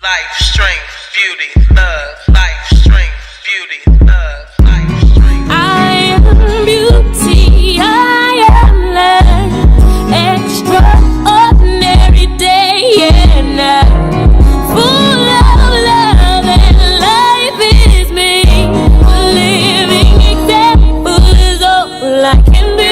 Life, strength, beauty, love. Life, strength, beauty, love. Life, strength. I am beauty, I am love, extraordinary day and night, full of love and life is me, a living example is all I can be.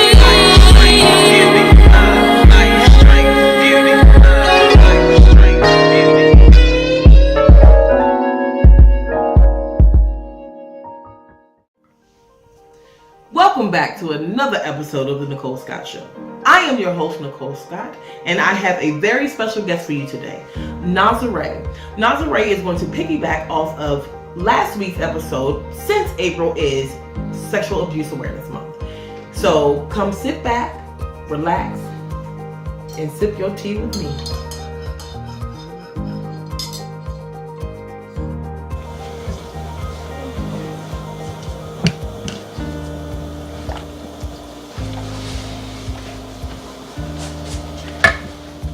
Welcome back to another episode of the Necol Scott Show. I am your host, Necol Scott, and I have a very special guest for you today, Nazharae. Nazharae is going to piggyback off of last week's episode, since April is Sexual Abuse Awareness Month. So come sit back, relax, and sip your tea with me.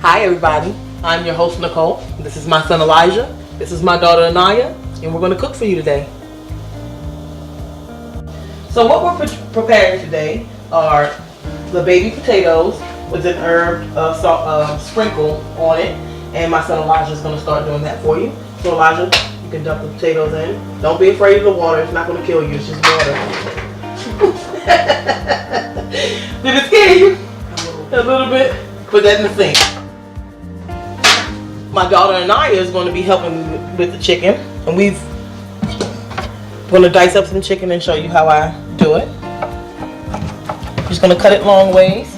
Hi everybody, I'm your host Necol. This is my son Elijah, this is my daughter Anaya, and we're going to cook for you today. So what we're preparing today are the baby potatoes with an herb sprinkle on it, and my son Elijah is going to start doing that for you. So Elijah, you can dump the potatoes in. Don't be afraid of the water, it's not going to kill you, it's just water. Did it scare you? A little bit? Put that in the sink. My daughter Anaya is going to be helping me with the chicken, and we're going to dice up some chicken and show you how I do it. Just going to cut it long ways,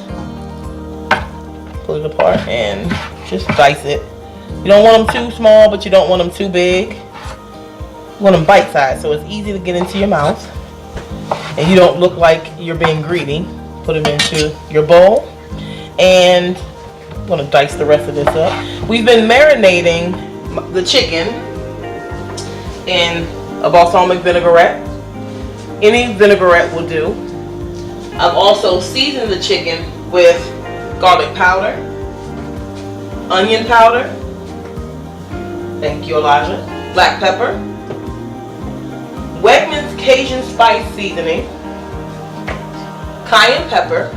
pull it apart, and just dice it. You don't want them too small, but you don't want them too big. You want them bite-sized so it's easy to get into your mouth, and you don't look like you're being greedy. Put them into your bowl, and I'm going to dice the rest of this up. We've been marinating the chicken in a balsamic vinaigrette. Any vinaigrette will do. I've also seasoned the chicken with garlic powder, onion powder, thank you Elijah, black pepper, Wegmans Cajun spice seasoning, cayenne pepper,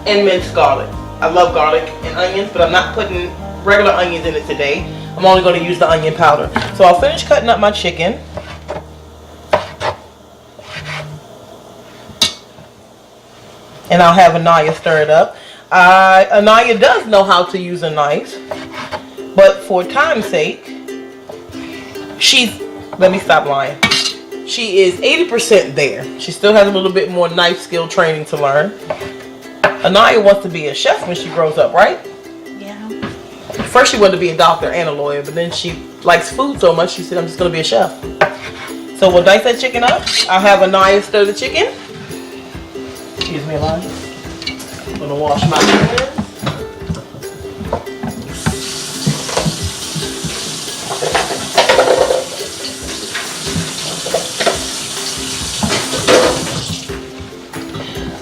and minced garlic. I love garlic and onions, but I'm not putting regular onions in it today. I'm only going to use the onion powder. So I'll finish cutting up my chicken. And I'll have Anaya stir it up. Anaya does know how to use a knife, but for time's sake, let me stop lying. She is 80% there. She still has a little bit more knife skill training to learn. Anaya wants to be a chef when she grows up, right? Yeah. First she wanted to be a doctor and a lawyer, but then she likes food so much she said, I'm just going to be a chef. So we'll dice that chicken up. I'll have Anaya stir the chicken. Excuse me, Elijah. I'm going to wash my hands.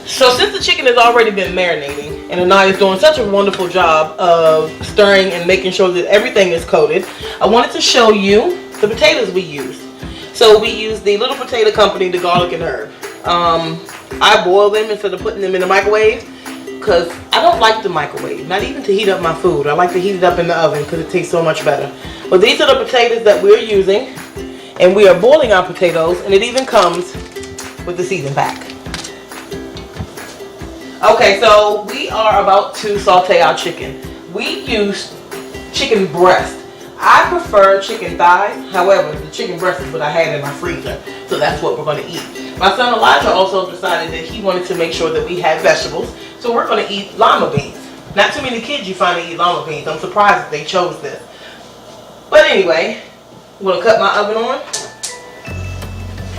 So since the chicken has already been marinating, and Anaya is doing such a wonderful job of stirring and making sure that everything is coated, I wanted to show you the potatoes we used. So we used the Little Potato Company, the garlic and herb. I boil them instead of putting them in the microwave because I don't like the microwave, not even to heat up my food. I like to heat it up in the oven because it tastes so much better. But these are the potatoes that we're using, and we are boiling our potatoes, and it even comes with the season pack. Okay, so we are about to saute our chicken. We use chicken breast. I prefer chicken thighs. However, the chicken breast is what I had in my freezer, so that's what we're going to eat. My son Elijah also decided that he wanted to make sure that we had vegetables, so we're going to eat lima beans. Not too many kids you find to eat lima beans. I'm surprised that they chose this. But anyway, I'm going to cut my oven on.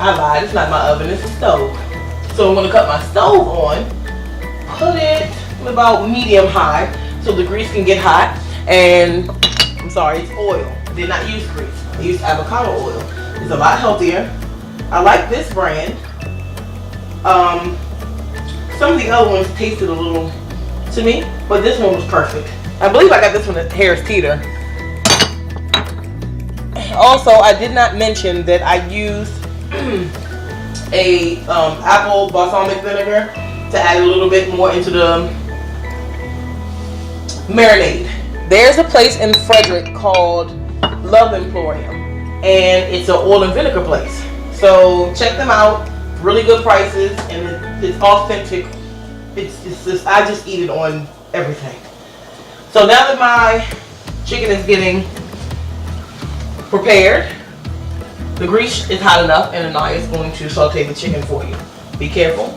I lied, it's not my oven, it's a stove. So I'm going to cut my stove on. Put it about medium high so the grease can get hot, and I'm sorry, it's oil. I did not use grease. I used avocado oil. It's a lot healthier. I like this brand. Some of the other ones tasted a little to me, but this one was perfect. I believe I got this one at Harris Teeter. Also, I did not mention that I used a apple balsamic vinegar to add a little bit more into the marinade. There's a place in Frederick called Love Emporium, and it's an oil and vinegar place. So check them out. Really good prices, and it's authentic. It's just, I just eat it on everything. So now that my chicken is getting prepared, the grease is hot enough, and Anaya is going to saute the chicken for you. Be careful.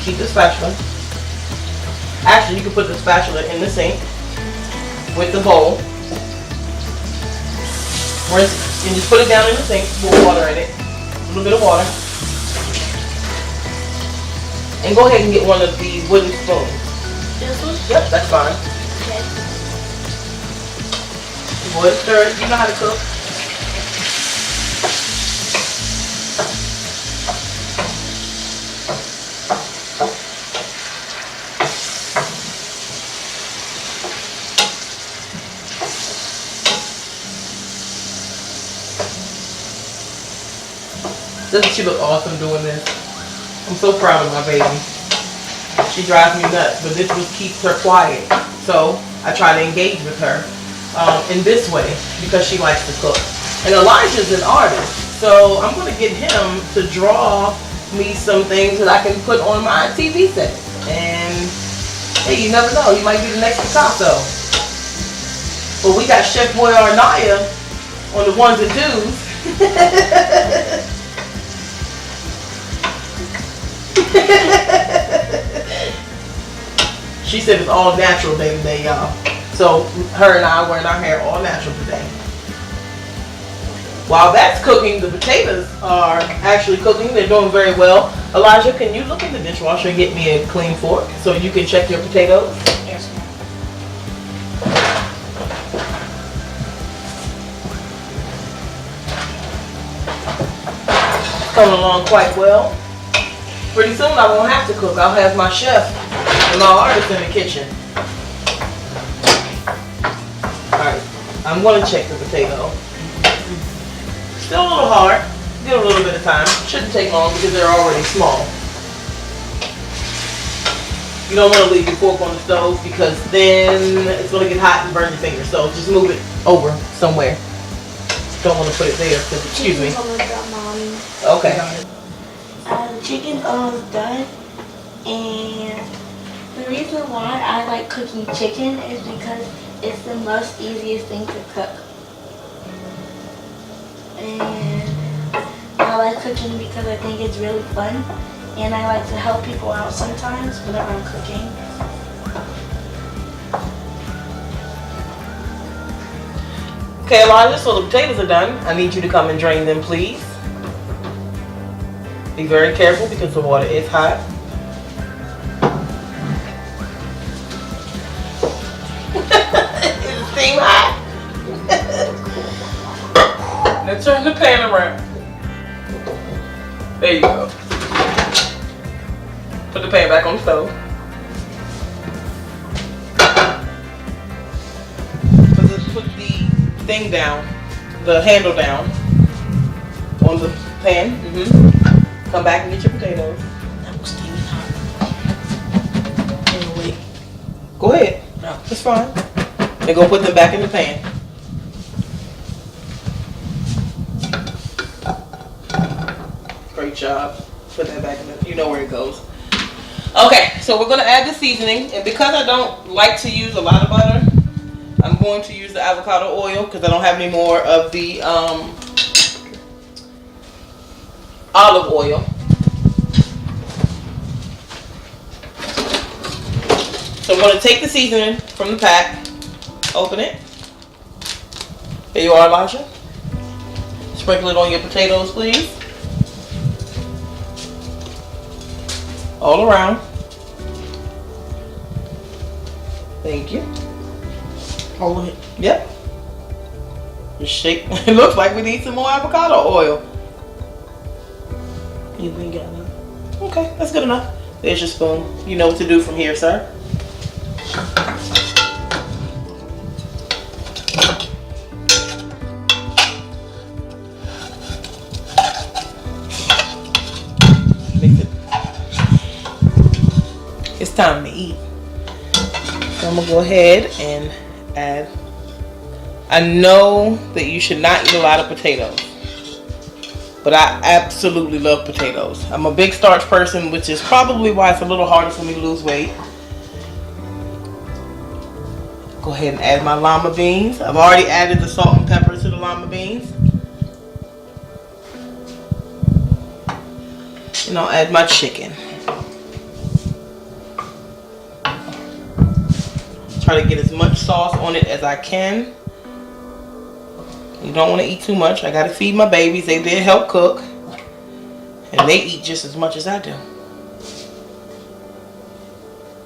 Keep the spatula. Actually, you can put the spatula in the sink with the bowl. Rinse and just put it down in the sink. Pour water in it. A little bit of water. And go ahead and get one of these wooden spoons. This one? Yep, that's fine. Okay. Go ahead and stir it. You know how to cook. Doesn't she look awesome doing this? I'm so proud of my baby. She drives me nuts, but this just keeps her quiet. So I try to engage with her in this way because she likes to cook. And Elijah's an artist, so I'm going to get him to draw me some things that I can put on my TV set. And hey, you never know, you might be the next Picasso. But we got Chef Boy Arnaya on the ones and twos. She said it's all natural day today, y'all. So her and I are wearing our hair all natural today. While that's cooking, the potatoes are actually cooking. They're doing very well. Elijah, can you look in the dishwasher and get me a clean fork so you can check your potatoes? Yes, ma'am. Coming along quite well. Pretty soon I won't have to cook. I'll have my chef and my artist in the kitchen. Alright, I'm going to check the potato. Still a little hard. Give it a little bit of time. Shouldn't take long because they're already small. You don't want to leave your fork on the stove because then it's going to get hot and burn your fingers. So just move it over somewhere. Don't want to put it there because, excuse me. Okay. The chicken's almost done, and the reason why I like cooking chicken is because it's the most easiest thing to cook. And I like cooking because I think it's really fun, and I like to help people out sometimes whenever I'm cooking. Okay, Elijah, so the potatoes are done. I need you to come and drain them, please. Be very careful because the water is hot. Is the steam hot? Now turn the pan around. There you go. Put the pan back on the stove. Put the thing down, the handle down on the pan. Come back and get your potatoes. That was steaming hot. Wait. Go ahead. No, it's fine. And go put them back in the pan. Great job. Put that back in the, you know where it goes. Okay, so we're gonna add the seasoning, and because I don't like to use a lot of butter, I'm going to use the avocado oil because I don't have any more of the olive oil. So I'm going to take the seasoning from the pack, open it. Here you are, Elijah. Sprinkle it on your potatoes, please. All around. Thank you. All of it. Yep. Just shake. It looks like we need some more avocado oil. You ain't got enough. Okay, that's good enough. There's your spoon. You know what to do from here, sir. Mix it. It's time to eat. So I'm gonna go ahead and add. I know that you should not eat a lot of potatoes, but I absolutely love potatoes. I'm a big starch person, which is probably why it's a little harder for me to lose weight. Go ahead and add my lima beans. I've already added the salt and pepper to the lima beans. And I'll add my chicken. Try to get as much sauce on it as I can. You don't want to eat too much. I got to feed my babies. They did help cook. And they eat just as much as I do.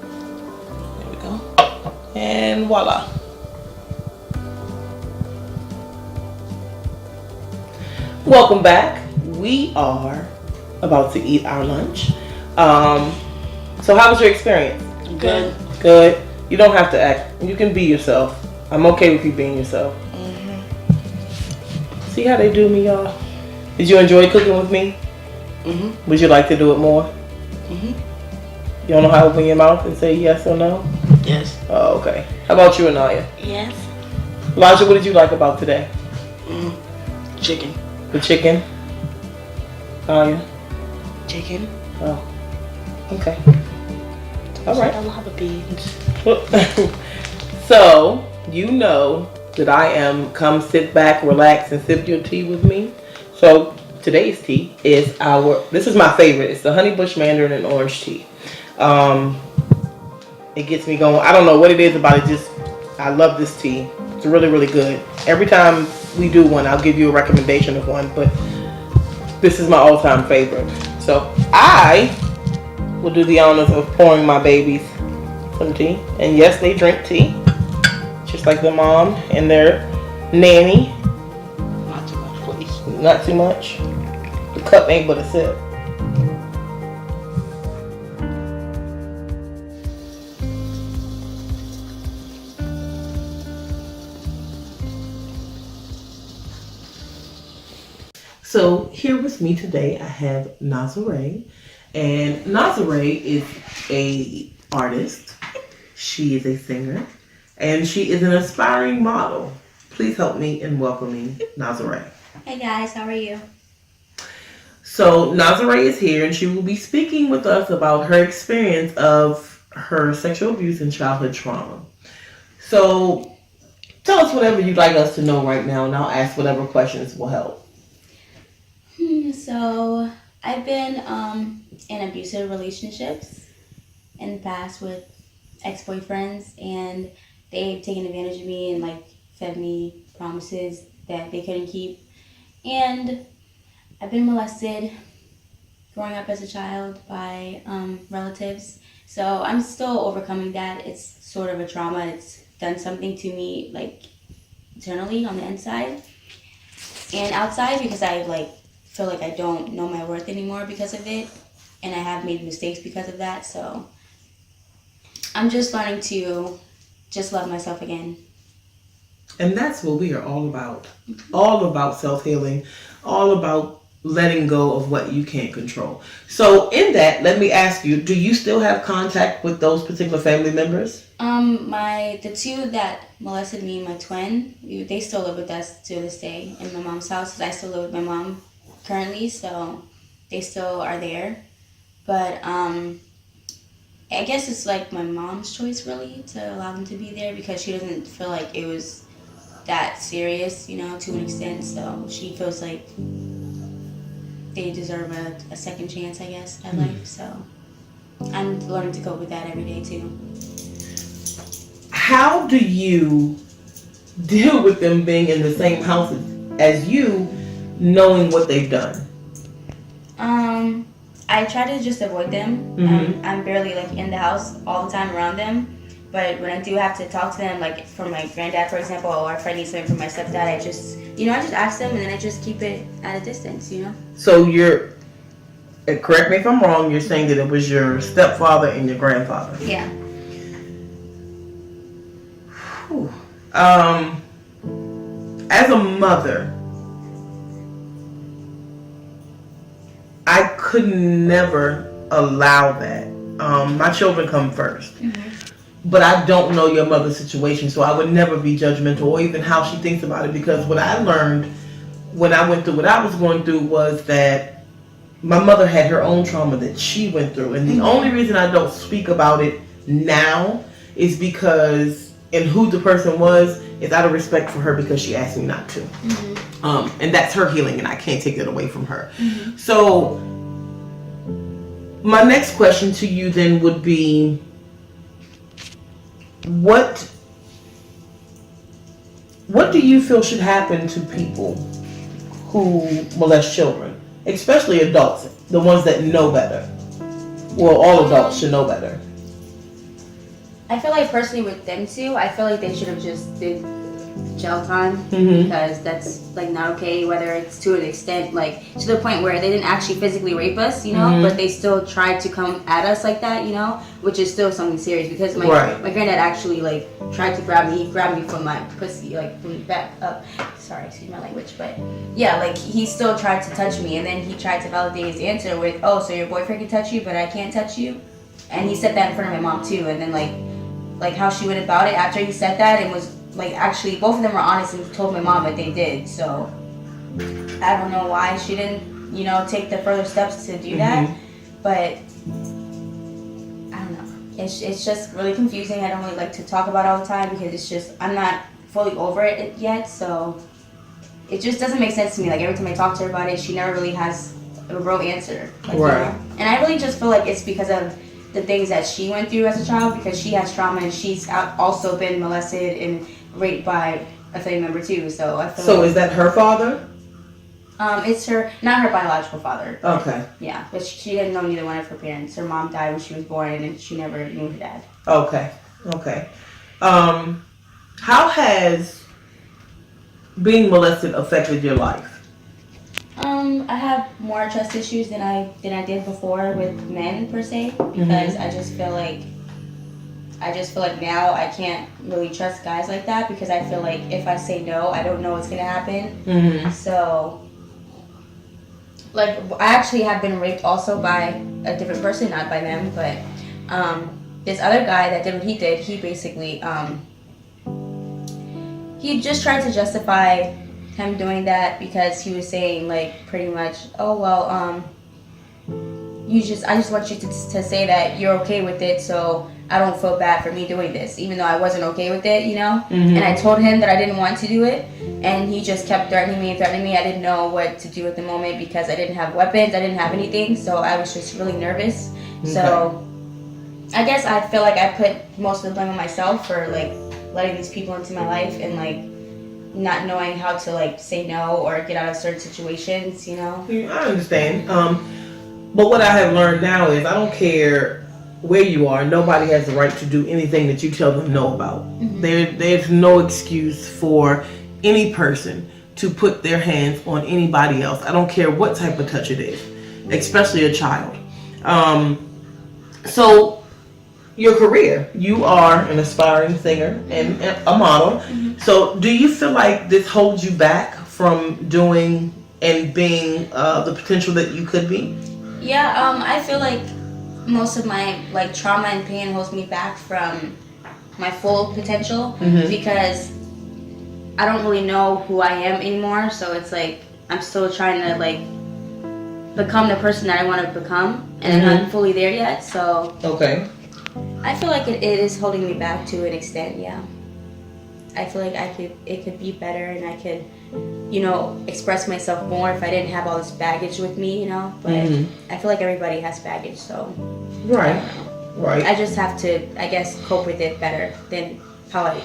There we go. And voila. Welcome back. We are about to eat our lunch. So how was your experience? Good. Good. You don't have to act. You can be yourself. I'm okay with you being yourself. See how they do me, y'all? Did you enjoy cooking with me? Would you like to do it more? You don't know how to open your mouth and say yes or no? Yes. Oh, okay. How about you, Anaya? Yes. Elijah, what did you like about today? Chicken. The chicken? Anaya? Chicken. Oh. Okay. All right. I love the beans. So, you know that I am come sit back, relax, and sip your tea with me. So, today's tea is this is my favorite. It's the honey bush mandarin and orange tea. It gets me going. I don't know what it is about it. I love this tea. It's really, really good. Every time we do one, I'll give you a recommendation of one, but this is my all-time favorite. So, I will do the honors of pouring my babies some tea. And yes, they drink tea. Just like their mom and their nanny. Not too much, please. Not too much. The cup ain't but a sip. So here with me today, I have Nazharae. And Nazharae is a artist. She is a singer. And she is an aspiring model. Please help me in welcoming Nazharae. Hey guys, how are you? So Nazharae is here and she will be speaking with us about her experience of her sexual abuse and childhood trauma. So tell us whatever you'd like us to know right now and I'll ask whatever questions will help. So I've been in abusive relationships in the past with ex-boyfriends, and they've taken advantage of me and like fed me promises that they couldn't keep. And I've been molested growing up as a child by relatives. So I'm still overcoming that. It's sort of a trauma. It's done something to me like internally on the inside and outside, because I like feel like I don't know my worth anymore because of it, and I have made mistakes because of that. So I'm just learning to just love myself again. And that's what we are all about. All about self-healing, all about letting go of what you can't control. So in that, let me ask you, do you still have contact with those particular family members? The two that molested me, my twin, they still live with us to this day in my mom's house. I still live with my mom currently, so they still are there. But I guess it's like my mom's choice really to allow them to be there, because she doesn't feel like it was that serious, you know, to an extent. So she feels like they deserve a second chance, I guess, at life. So I'm learning to cope with that every day too. How do you deal with them being in the same house as you, knowing what they've done? I try to just avoid them. I'm barely like in the house all the time around them. But when I do have to talk to them, like for my granddad, for example, or if I need something from my stepdad, I just ask them, and then I just keep it at a distance, you know? So correct me if I'm wrong, you're saying that it was your stepfather and your grandfather. Yeah. Whew. As a mother, I could never allow that. My children come first. But I don't know your mother's situation, so I would never be judgmental or even how she thinks about it, because what I learned when I went through what I was going through was that my mother had her own trauma that she went through. And the only reason I don't speak about it now is because, and who the person was, is out of respect for her because she asked me not to. And that's her healing and I can't take it away from her. So my next question to you then would be, what do you feel should happen to people who molest children, especially adults, the ones that know better? Well, all adults should know better. I feel like personally with them too, I feel like they should have just did jail time, because that's like not okay, whether it's to an extent like to the point where they didn't actually physically rape us, you know, but they still tried to come at us like that, you know, which is still something serious, because my granddad actually like tried to grab me. He grabbed me from my pussy, like from the back up. Sorry, excuse my language, but yeah, like he still tried to touch me, and then he tried to validate his answer with, oh, so your boyfriend can touch you but I can't touch you? And he said that in front of my mom too. And then like how she went about it after he said that, it was like, actually both of them were honest and told my mom that they did. So I don't know why she didn't, you know, take the further steps to do that, but I don't know. It's just really confusing. I don't really like to talk about it all the time because it's just, I'm not fully over it yet, so it just doesn't make sense to me. Like every time I talk to her about it, she never really has a real answer. Like, you know? And I really just feel like it's because of the things that she went through as a child, because she has trauma and she's also been molested and raped by a family member too. So I feel like, is that her father? It's not her biological father. Okay. Yeah, but she didn't know neither one of her parents. Her mom died when she was born, and she never knew her dad. Okay. How has being molested affected your life? I have more trust issues than I did before with men per se, because I just feel like now I can't really trust guys like that, because I feel like if I say no, I don't know what's gonna happen. So, like, I actually have been raped also by a different person, not by them, but this other guy that did what he did, he basically he just tried to justify him doing that because he was saying, like, pretty much, oh well, I just want you to say that you're okay with it, so I don't feel bad for me doing this, even though I wasn't okay with it, you know? And I told him that I didn't want to do it, and he just kept threatening me. I didn't know what to do at the moment because I didn't have weapons, I didn't have anything, so I was just really nervous. So I guess I feel like I put most of the blame on myself for, like, letting these people into my life and, like, not knowing how to, like, say no or get out of certain situations, you know? I understand. But what I have learned now is I don't care where you are, nobody has the right to do anything that you tell them no about. There's no excuse for any person to put their hands on anybody else. I don't care what type of touch it is, especially a child. So your career, you are an aspiring singer and a model. So do you feel like this holds you back from doing and being the potential that you could be? Yeah, I feel like most of my, like, trauma and pain holds me back from my full potential because I don't really know who I am anymore. So it's like I'm still trying to, like, become the person that I want to become, and I'm not fully there yet. So I feel like it is holding me back to an extent. Yeah, I feel like it could be better, and I could, you know, express myself more if I didn't have all this baggage with me, you know. But I feel like everybody has baggage, so right. I just have to, I guess, cope with it better than how I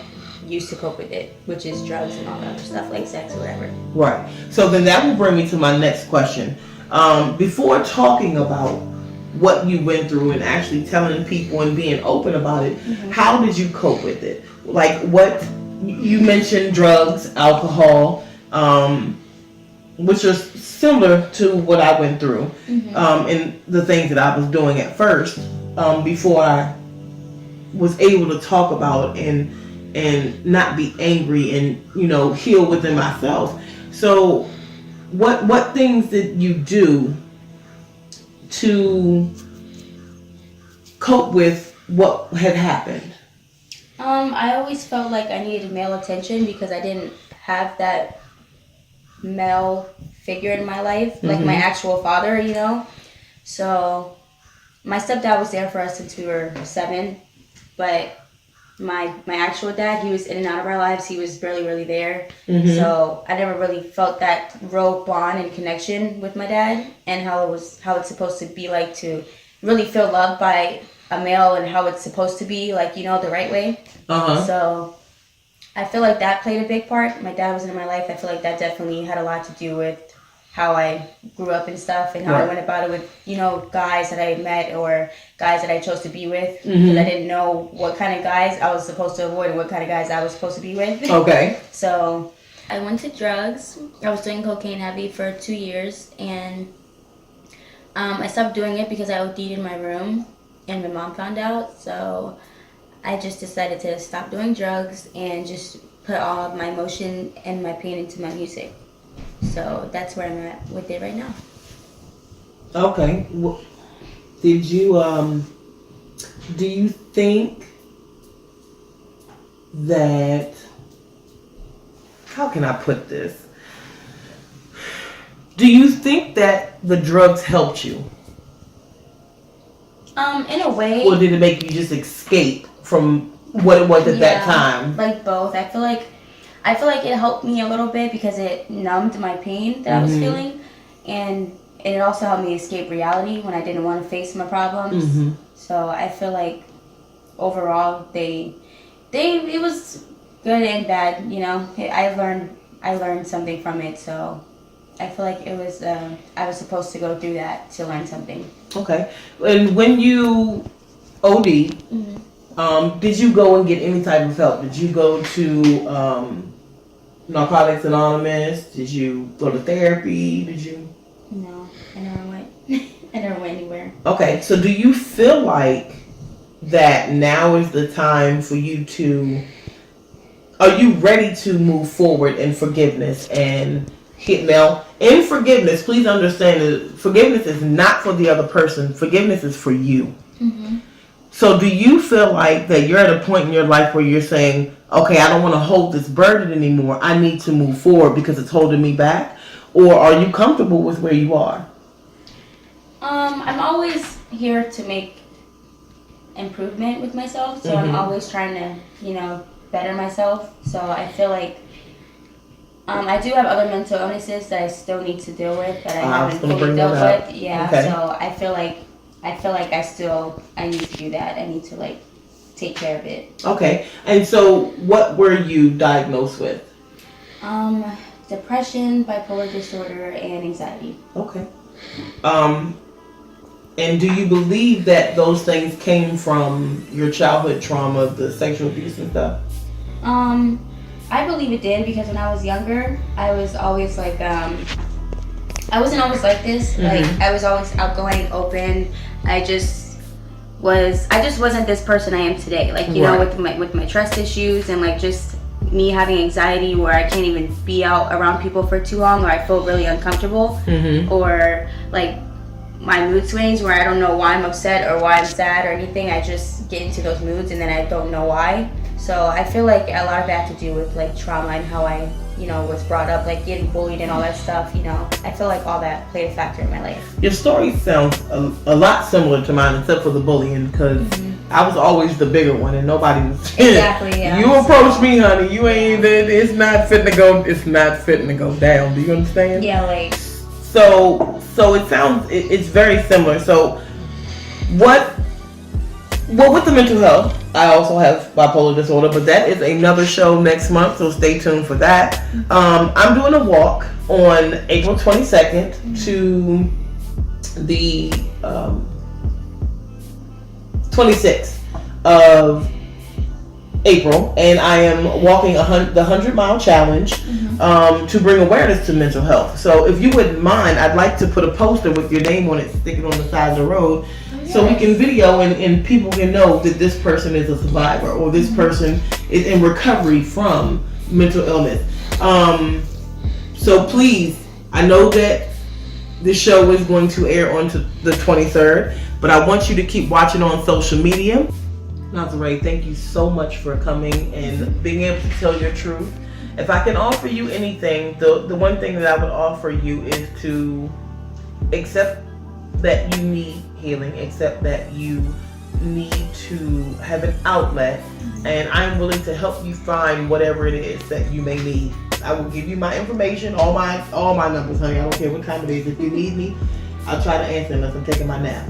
used to cope with it, which is drugs and all that other stuff, like sex or whatever. Right. So then that will bring me to my next question. Before talking about what you went through and actually telling people and being open about it, how did you cope with it? Like, what you mentioned, drugs, alcohol. which is similar to what I went through, Mm-hmm. and the things that I was doing at first, before I was able to talk about and not be angry and, you know, heal within myself. So what things did you do to cope with what had happened? I always felt like I needed male attention because I didn't have that male figure in my life, like my actual father, you know. So my stepdad was there for us since we were 7, but my actual dad, he was in and out of our lives. He was barely really there. So I never really felt that real bond and connection with my dad, and how it's supposed to be like to really feel loved by a male, and how it's supposed to be, like, you know, the right way. So I feel like that played a big part. My dad wasn't in my life. I feel like that definitely had a lot to do with how I grew up and stuff, and how I went about it with, you know, guys that I met or guys that I chose to be with, because I didn't know what kind of guys I was supposed to avoid and what kind of guys I was supposed to be with. Okay. So I went to drugs. I was doing cocaine heavy for 2 years, and I stopped doing it because I OD'd in my room, and my mom found out. So I just decided to stop doing drugs and just put all of my emotion and my pain into my music. So that's where I'm at with it right now. Okay. Well, did you do you think that, how can I put this? Do you think that the drugs helped you? In a way. Or did it make you just escape from what it was at that time? Like both. I feel like it helped me a little bit because it numbed my pain that I was feeling, and it also helped me escape reality when I didn't want to face my problems. So I feel like overall it was good and bad. You know, I learned something from it. So I feel like it was I was supposed to go through that to learn something. Okay. And when you OD'd, did you go and get any type of help? Did you go to Narcotics Anonymous? Did you go to therapy? Did you? No, I never went. I never went anywhere. Okay, so do you feel like that now is the time for you to? Are you ready to move forward in forgiveness and hit now? In forgiveness, please understand that forgiveness is not for the other person. Forgiveness is for you. So do you feel like that you're at a point in your life where you're saying, okay, I don't want to hold this burden anymore. I need to move forward because it's holding me back? Or are you comfortable with where you are? I'm always here to make improvement with myself. So I'm always trying to, you know, better myself. So I feel like I do have other mental illnesses that I still need to deal with that I haven't fully dealt with. Yeah. Okay. So I feel like I need to do that. I need to like take care of it. Okay. And so what were you diagnosed with? Depression, bipolar disorder, and anxiety. Okay. And do you believe that those things came from your childhood trauma, the sexual abuse and stuff? I believe it did, because when I was younger, I was always like, I wasn't always like this. Like, I was always outgoing, open. I just wasn't this person I am today. Like, you know, with my trust issues and like just me having anxiety where I can't even be out around people for too long, or I feel really uncomfortable, or like my mood swings where I don't know why I'm upset or why I'm sad or anything. I just get into those moods and then I don't know why. So I feel like a lot of that had to do with like trauma and how I, you know, was brought up, like getting bullied and all that stuff, you know. I feel like all that played a factor in my life. Your story sounds a lot similar to mine, except for the bullying, because I was always the bigger one and nobody was. Exactly, yeah. You approach me, honey, you ain't, it's not fitting to go down. Do you understand? Yeah, like. So it sounds, it's very similar. So with the mental health, I also have bipolar disorder, but that is another show next month, so stay tuned for that. I'm doing a walk on April 22nd to the 26th of April, and I am walking the 100-mile challenge to bring awareness to mental health. So if you wouldn't mind, I'd like to put a poster with your name on it, stick it on the side of the road, so we can video and people can know that this person is a survivor or this person is in recovery from mental illness. So please, I know that this show is going to air on to the 23rd, but I want you to keep watching on social media. Nazharae, thank you so much for coming and being able to tell your truth. If I can offer you anything, the one thing that I would offer you is to accept that you need healing, accept that you need to have an outlet, and I'm willing to help you find whatever it is that you may need. I will give you my information, all my numbers, honey. I don't care what time it is. If you need me, I'll try to answer unless I'm taking my nap.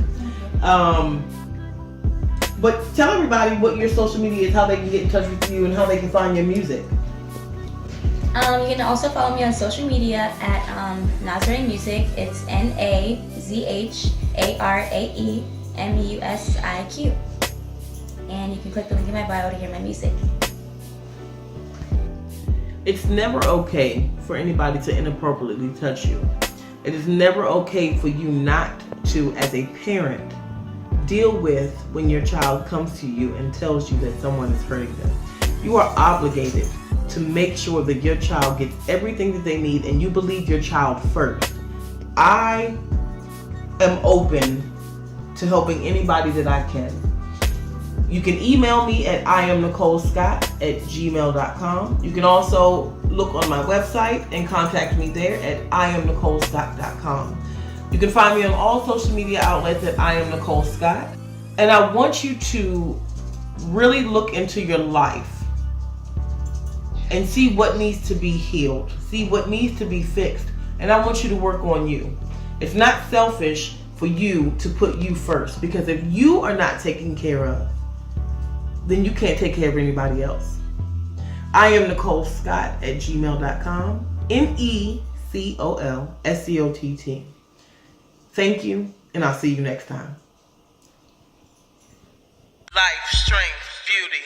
But tell everybody what your social media is, how they can get in touch with you, and how they can find your music. You can also follow me on social media at Nazharae Music. It's NAZHARAEMUSIQ. And you can click the link in my bio to hear my music. It's never okay for anybody to inappropriately touch you. It is never okay for you not to, as a parent, deal with when your child comes to you and tells you that someone is hurting them. You are obligated to make sure that your child gets everything that they need and you believe your child first. I am open to helping anybody that I can. You can email me at IAmNecolScott@gmail.com. You can also look on my website and contact me there at IAmNecolScott.com. You can find me on all social media outlets at IAmNecolScott. And I want you to really look into your life and see what needs to be healed, see what needs to be fixed. And I want you to work on you. It's not selfish for you to put you first, because if you are not taken care of, then you can't take care of anybody else. IAmNecolScott@gmail.com. NECOLSCOTT. Thank you, and I'll see you next time. Life, strength, beauty.